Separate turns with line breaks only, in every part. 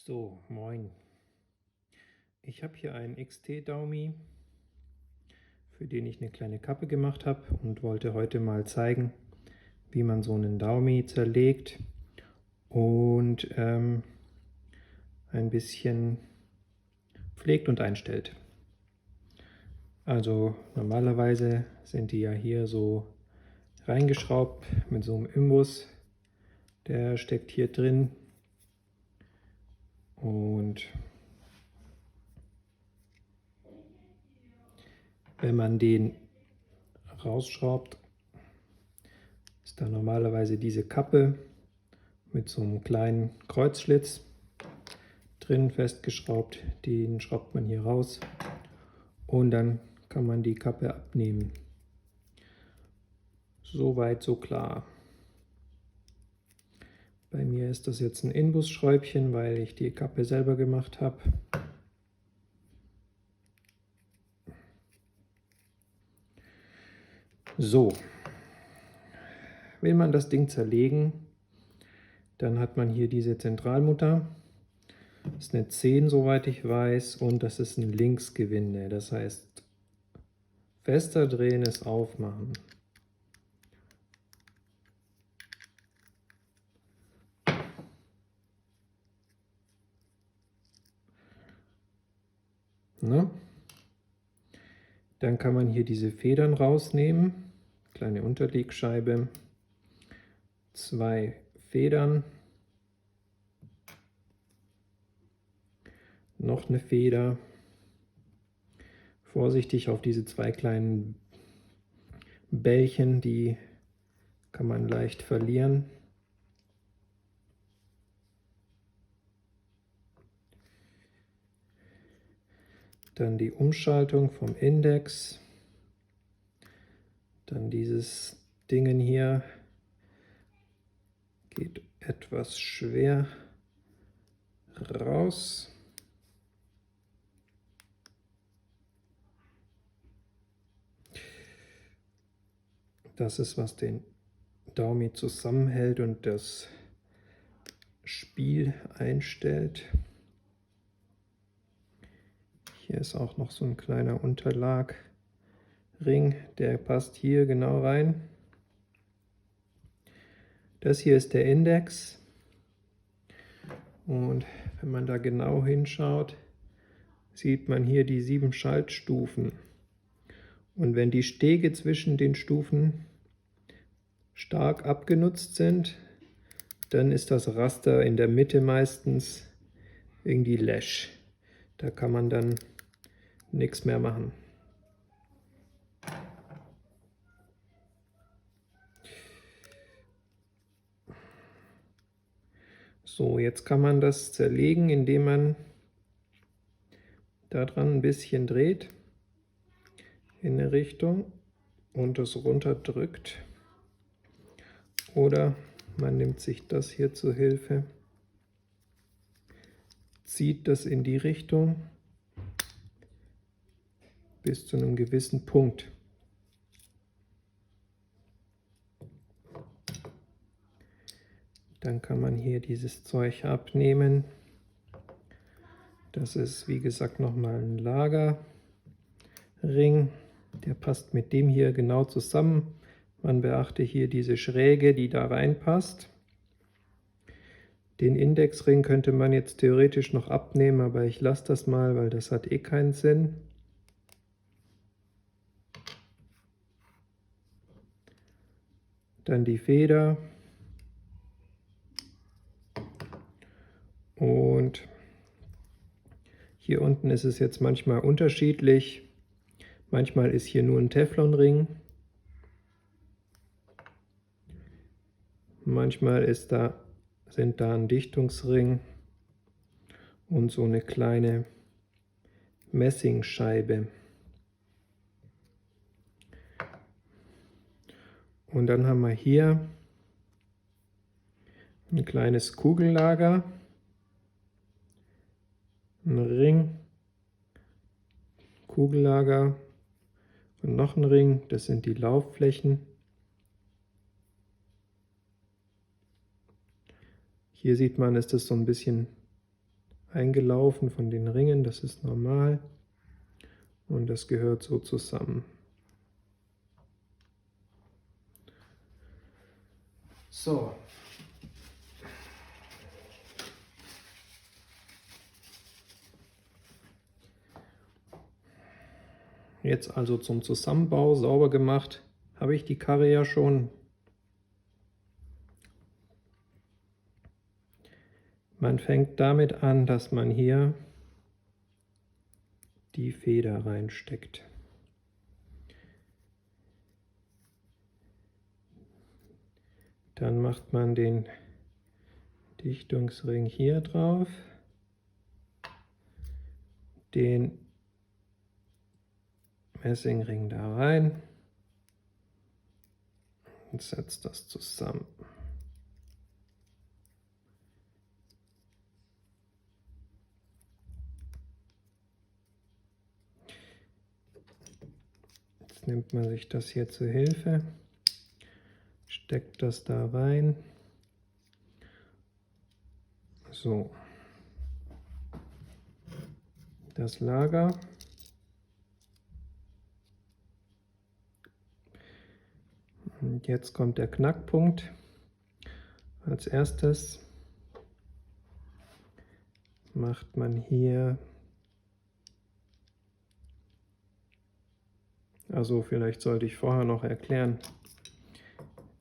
So, moin. Ich habe hier einen XT-Daumi, für den ich eine kleine Kappe gemacht habe und wollte heute mal zeigen, wie man so einen Daumi zerlegt und ein bisschen pflegt und einstellt. Also normalerweise sind die ja hier so reingeschraubt mit so einem Imbus. Der steckt hier drin und wenn man den rausschraubt, ist da normalerweise diese Kappe mit so einem kleinen Kreuzschlitz drin festgeschraubt. Den schraubt man hier raus und dann kann man die Kappe abnehmen. Soweit so klar. Bei mir ist das jetzt ein Inbusschräubchen, weil ich die Kappe selber gemacht habe. So, will man das Ding zerlegen, dann hat man hier diese Zentralmutter. Das ist eine 10, soweit ich weiß, und das ist ein Linksgewinde. Das heißt, fester drehen ist aufmachen. Ne? Dann kann man hier diese Federn rausnehmen. Kleine Unterlegscheibe. 2 Federn. Noch eine Feder. Vorsichtig auf diese 2 kleinen Bällchen, die kann man leicht verlieren. Dann die Umschaltung vom Index. Dann dieses Dingen hier geht etwas schwer raus. Das ist, was den Daumi zusammenhält und das Spiel einstellt. Hier ist auch noch so ein kleiner Unterlagring, der passt hier genau rein. Das hier ist der Index und wenn man da genau hinschaut, sieht man hier die 7 Schaltstufen. Und wenn die Stege zwischen den Stufen stark abgenutzt sind, dann ist das Raster in der Mitte meistens irgendwie läsch. Da kann man dann nichts mehr machen. So, jetzt kann man das zerlegen, indem man daran ein bisschen dreht in eine Richtung und es runterdrückt. Oder man nimmt sich das hier zur Hilfe, zieht das in die Richtung bis zu einem gewissen Punkt. Dann kann man hier dieses Zeug abnehmen. Das ist, wie gesagt, nochmal ein Lagerring. Der passt mit dem hier genau zusammen. Man beachte hier diese Schräge, die da reinpasst. Den Indexring könnte man jetzt theoretisch noch abnehmen, aber ich lasse das mal, weil das hat eh keinen Sinn. Dann die Feder. Und hier unten ist es jetzt manchmal unterschiedlich. Manchmal ist hier nur ein Teflonring. Manchmal sind da ein Dichtungsring und so eine kleine Messingscheibe. Und dann haben wir hier ein kleines Kugellager, ein Ring, Kugellager und noch ein Ring, das sind die Laufflächen. Hier sieht man, ist das so ein bisschen eingelaufen von den Ringen, das ist normal und das gehört so zusammen. So. Jetzt also zum Zusammenbau sauber gemacht, habe ich die Karre ja schon. Man fängt damit an, dass man hier die Feder reinsteckt. Dann macht man den Dichtungsring hier drauf, den Messingring da rein und setzt das zusammen. Jetzt nimmt man sich das hier zur Hilfe, steckt das da rein. So. Das Lager. Und jetzt kommt der Knackpunkt. Als erstes macht man hier, also vielleicht sollte ich vorher noch erklären,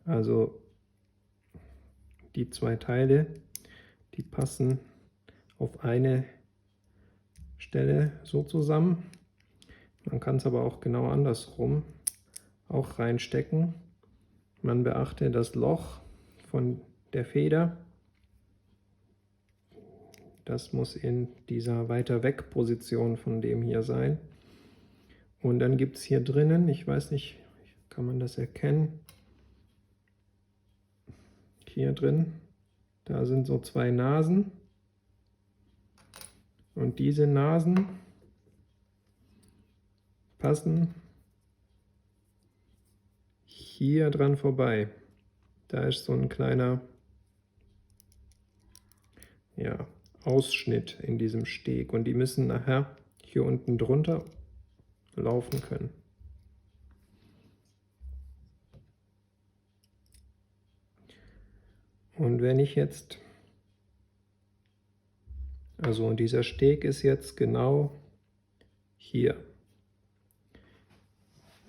also die zwei Teile, die passen auf eine Stelle so zusammen. Man kann es aber auch genau andersrum auch reinstecken. Man beachte das Loch von der Feder. Das muss in dieser weiter weg Position von dem hier sein. Und dann gibt es hier drinnen, ich weiß nicht, kann man das erkennen? Hier drin, da sind so zwei Nasen. Und diese Nasen passen hier dran vorbei. Da ist so ein kleiner, ja, Ausschnitt in diesem Steg und die müssen nachher hier unten drunter laufen können. Und wenn ich jetzt, also und dieser Steg ist jetzt genau hier.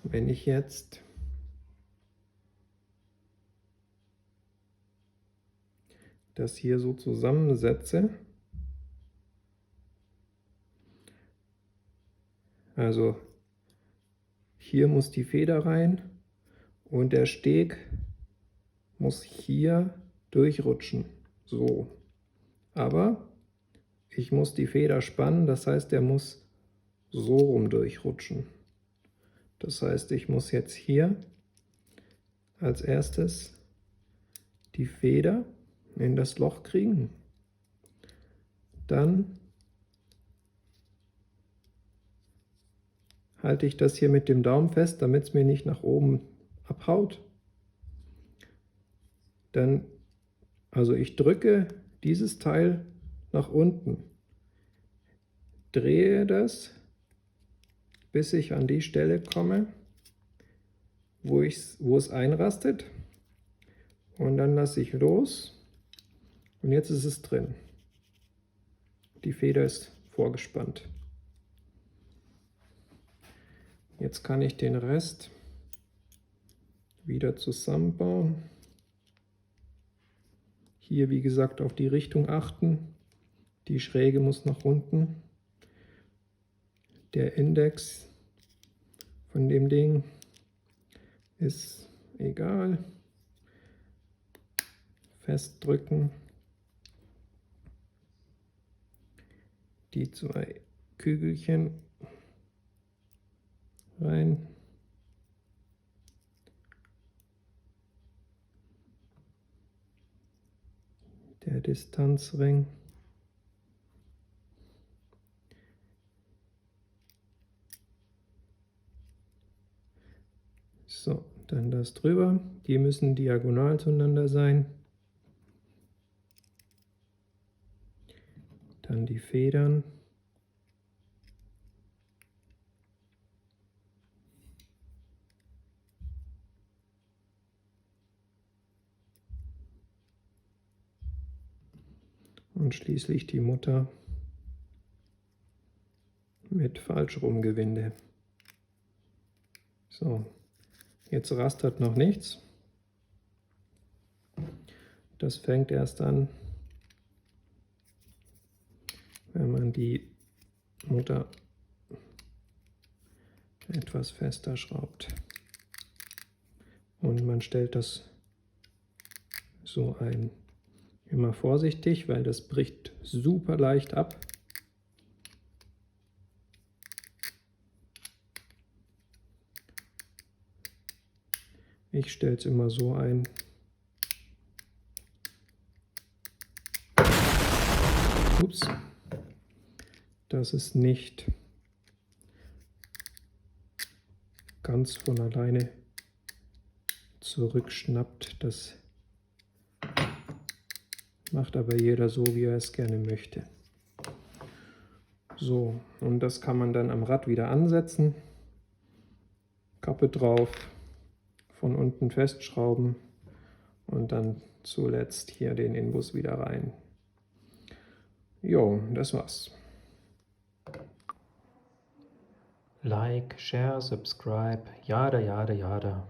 Wenn ich jetzt das hier so zusammensetze, also hier muss die Feder rein und der Steg muss hier durchrutschen, so. Aber ich muss die Feder spannen, das heißt, der muss so rum durchrutschen. Das heißt, ich muss jetzt hier als erstes die Feder in das Loch kriegen. Dann halte ich das hier mit dem Daumen fest, damit es mir nicht nach oben abhaut. Dann, also ich drücke dieses Teil nach unten, drehe das, bis ich an die Stelle komme, wo es einrastet. Und dann lasse ich los und jetzt ist es drin. Die Feder ist vorgespannt. Jetzt kann ich den Rest wieder zusammenbauen. Hier, wie gesagt, auf die Richtung achten. Die Schräge muss nach unten. Der Index von dem Ding ist egal. Festdrücken. Die zwei Kügelchen rein. Der Distanzring. So, dann das drüber. Die müssen diagonal zueinander sein. Dann die Federn. Und schließlich die Mutter mit Falschrumgewinde. So, jetzt rastert noch nichts. Das fängt erst an, wenn man die Mutter etwas fester schraubt. Und man stellt das so ein. Immer vorsichtig, weil das bricht super leicht ab. Ich stelle es immer so ein. Ups, dass es nicht ganz von alleine zurückschnappt. Das macht aber jeder so, wie er es gerne möchte. So, und das kann man dann am Rad wieder ansetzen. Kappe drauf, von unten festschrauben und dann zuletzt hier den Inbus wieder rein. Jo, das war's. Like, share, subscribe, yada yada yada.